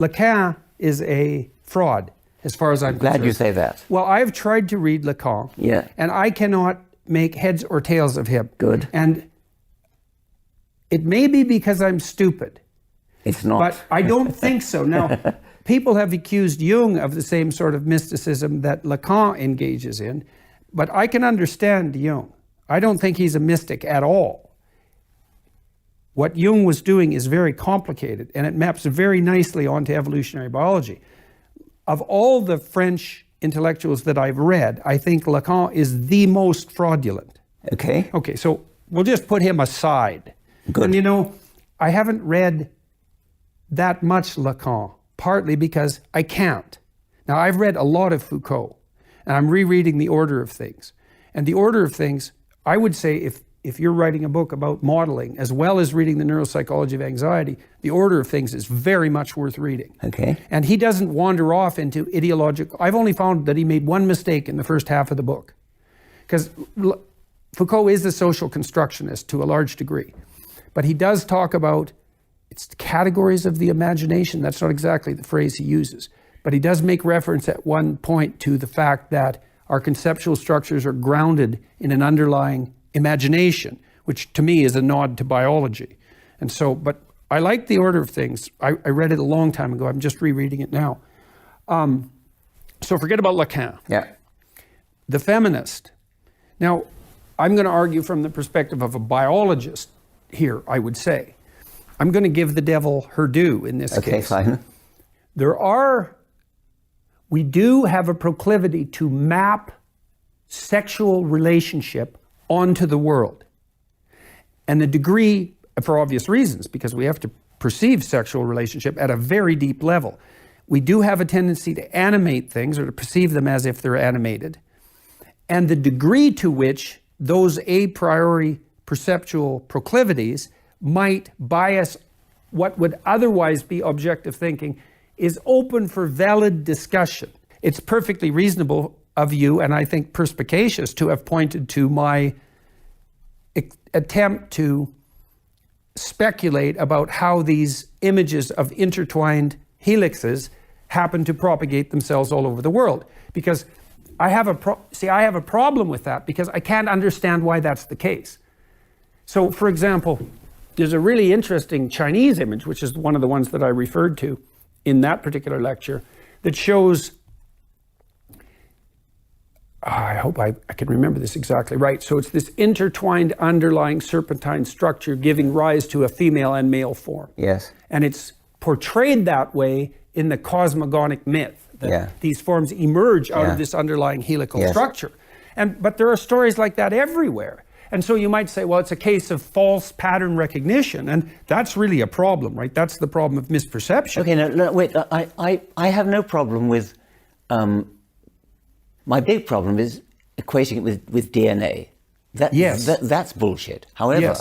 Lacan is a fraud, as far as I'm concerned. Glad you say that. Well, I've tried to read Lacan, Yeah. and I cannot make heads or tails of him. Good. And it may be because I'm stupid. It's not. But I don't think so. Now, people have accused Jung of the same sort of mysticism that Lacan engages in, but I can understand Jung. I don't think he's a mystic at all. What Jung was doing is very complicated, and it maps very nicely onto evolutionary biology. Of all the French intellectuals that I've read, I think Lacan is the most fraudulent. Okay. Okay, so we'll just put him aside. Good. And you know, I haven't read that much Lacan, partly because I can't. Now, I've read a lot of Foucault, and I'm rereading The Order of Things. And The Order of Things, I would say if you're writing a book about modeling, as well as reading The Neuropsychology of Anxiety, The Order of Things is very much worth reading. Okay. And he doesn't wander off into ideological. I've only found that he made one mistake in the first half of the book. Because Foucault is a social constructionist to a large degree. But he does talk about it's the categories of the imagination. That's not exactly the phrase he uses. But he does make reference at one point to the fact that our conceptual structures are grounded in an underlying imagination, which to me is a nod to biology. And so, but I like The Order of Things. I read it a long time ago. I'm just rereading it now. So forget about Lacan. Yeah. The feminist. Now, I'm going to argue from the perspective of a biologist here, I would say. I'm going to give the devil her due in this case. Okay, fine. We do have a proclivity to map sexual relationship onto the world. And the degree, for obvious reasons, because we have to perceive sexual relationship at a very deep level. We do have a tendency to animate things or to perceive them as if they're animated. And the degree to which those a priori perceptual proclivities might bias what would otherwise be objective thinking is open for valid discussion. It's perfectly reasonable of you, and I think perspicacious, to have pointed to my attempt to speculate about how these images of intertwined helixes happen to propagate themselves all over the world. Because I have a problem with that because I can't understand why that's the case. So, for example, there's a really interesting Chinese image, which is one of the ones that I referred to in that particular lecture, that shows, I hope I can remember this exactly right. So it's this intertwined underlying serpentine structure giving rise to a female and male form. Yes. And it's portrayed that way in the cosmogonic myth, that these forms emerge out of this underlying helical structure. But there are stories like that everywhere. And so you might say, well, it's a case of false pattern recognition, and that's really a problem, right? That's the problem of misperception. Okay, no, wait, I have no problem with, my big problem is equating it with DNA. That's bullshit. However,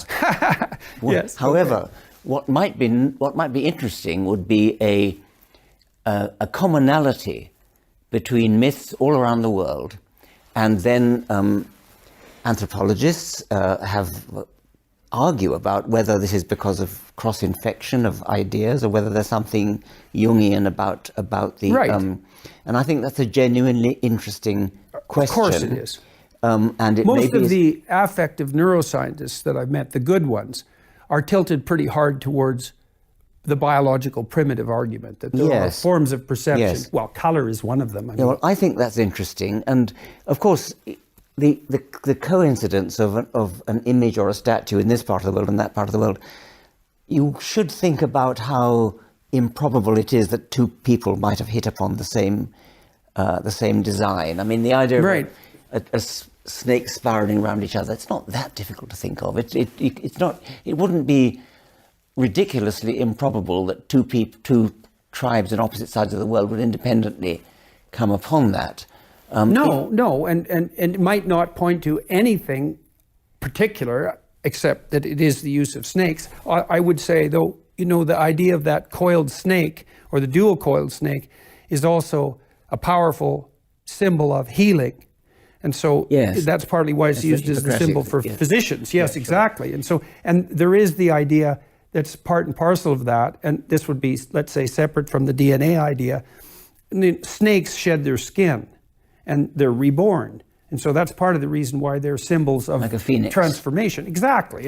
what might be interesting would be a commonality between myths all around the world, and then anthropologists argue about whether this is because of cross-infection of ideas or whether there's something Jungian about the... Right. And I think that's a genuinely interesting question. Of course it is. And it Most of the affective neuroscientists that I've met, the good ones, are tilted pretty hard towards the biological primitive argument, that there are forms of perception. Yes. Well, color is one of them. Well, I think that's interesting. And of course, the coincidence of an image or a statue in this part of the world and that part of the world, you should think about how improbable it is that two people might have hit upon the same design. I mean, the idea of a snake spiraling around each other, it's not that difficult to think of. It wouldn't be ridiculously improbable that two tribes on opposite sides of the world would independently come upon that. No, and it might not point to anything particular, except that it is the use of snakes. I would say, though, the idea of that coiled snake, or the dual coiled snake, is also a powerful symbol of healing. And so that's partly why it's used as the symbol for physicians. Yes, exactly. And so, and there is the idea that's part and parcel of that, and this would be, let's say, separate from the DNA idea. And the snakes shed their skin and they're reborn. And so that's part of the reason why they're symbols of like a phoenix. Transformation. Exactly.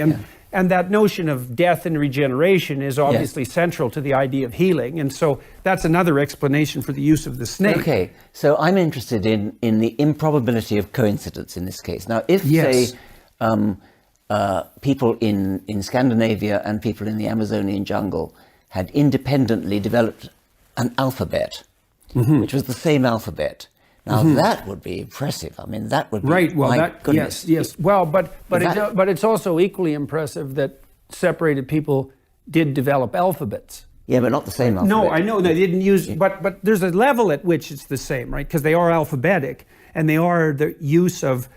And that notion of death and regeneration is obviously central to the idea of healing. And so that's another explanation for the use of the snake. Okay, so I'm interested in the improbability of coincidence in this case. Now, if, say, people in Scandinavia and people in the Amazonian jungle had independently developed an alphabet, which was the same alphabet, now that would be impressive. I mean, that would be, right. Well, my goodness. Yes. Well, but it's also equally impressive that separated people did develop alphabets. Yeah, but not the same alphabet. No, I know they didn't use, but there's a level at which it's the same, right? Because they are alphabetic and they are the use of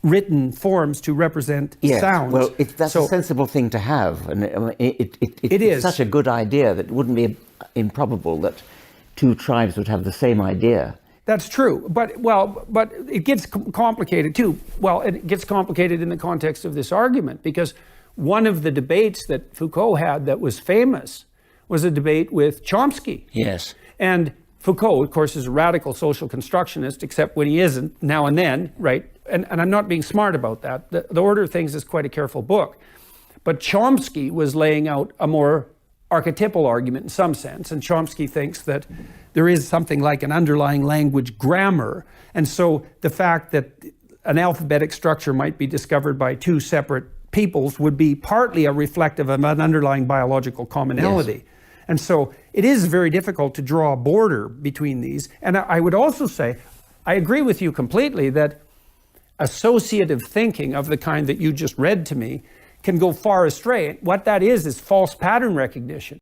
written forms to represent sounds. Well, that's a sensible thing to have, and it is such a good idea that it wouldn't be improbable that two tribes would have the same idea. That's true, but it gets complicated too. Well, it gets complicated in the context of this argument, because one of the debates that Foucault had that was famous was a debate with Chomsky. Yes. And Foucault, of course, is a radical social constructionist, except when he isn't, now and then, right? And I'm not being smart about that. The Order of Things is quite a careful book. But Chomsky was laying out a more archetypal argument in some sense, and Chomsky thinks that there is something like an underlying language grammar, and so the fact that an alphabetic structure might be discovered by two separate peoples would be partly a reflective of an underlying biological commonality. Yes. And so it is very difficult to draw a border between these. And I would also say, I agree with you completely that associative thinking of the kind that you just read to me can go far astray. What that is false pattern recognition.